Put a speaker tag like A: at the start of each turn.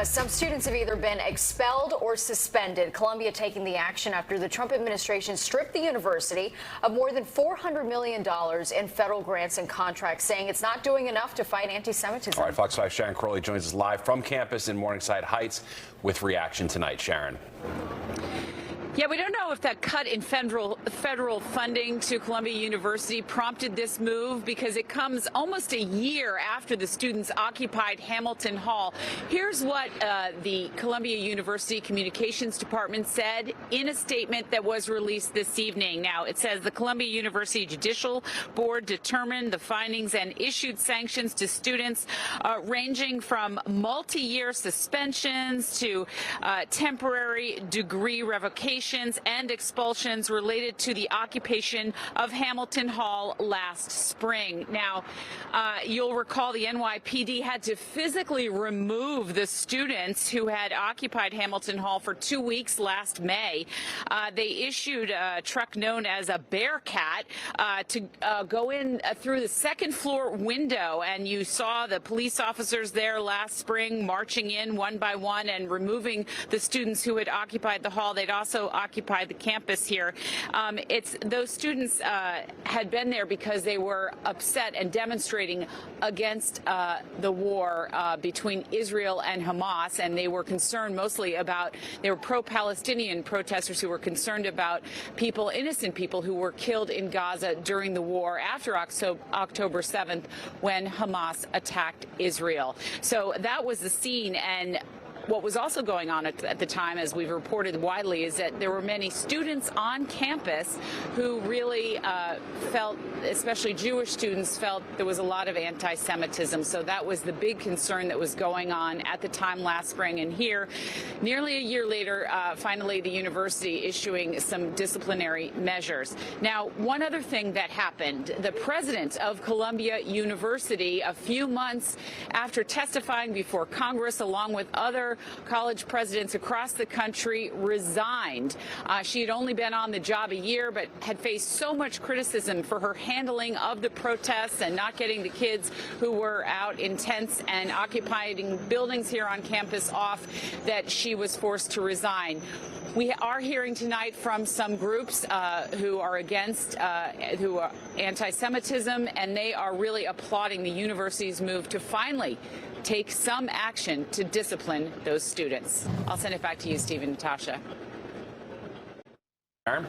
A: Some students have either been expelled or suspended. Columbia taking the action after the Trump administration stripped the university of more than $400 million in federal grants and contracts, saying it's not doing enough to fight anti-Semitism.
B: All right, Fox 5's Sharon Crowley joins us live from campus in Morningside Heights with reaction tonight. Sharon.
C: Yeah, we don't know if that cut in federal funding to Columbia University prompted this move, because it comes almost a year after the students occupied Hamilton Hall. Here's what the Columbia University Communications Department said in a statement that was released this evening. Now, it says the Columbia University Judicial Board determined the findings and issued sanctions to students ranging from multi-year suspensions to temporary degree revocation and expulsions related to the occupation of Hamilton Hall last spring. Now, you'll recall the NYPD had to physically remove the students who had occupied Hamilton Hall for 2 weeks last May. They issued a truck known as a Bearcat to go in through the second floor window, and you saw the police officers there last spring marching in one by one and removing the students who had occupied the hall. They'd also occupied the campus here. Those students had been there because they were upset and demonstrating against the war between Israel and Hamas, and they were concerned mostly about, they were pro-Palestinian protesters who were concerned about people, innocent people who were killed in Gaza during the war after October 7th when Hamas attacked Israel. So that was the scene. And what was also going on at the time, as we've reported widely, is that there were many students on campus who really felt, especially Jewish students, felt there was a lot of anti-Semitism. So that was the big concern that was going on at the time last spring. And here, nearly a year later, finally the university issuing some disciplinary measures. Now, one other thing that happened, the president of Columbia University, a few months after testifying before Congress, along with other college presidents across the country, resigned. She had only been on the job a year, but had faced so much criticism for her handling of the protests and not getting the kids who were out in tents and occupying buildings here on campus off, that she was forced to resign. We are hearing tonight from some groups who are against, who are anti-Semitism, and they are really applauding the university's move to finally take some action to discipline those students. I'll send it back to you, Steve and Natasha.
B: Aaron?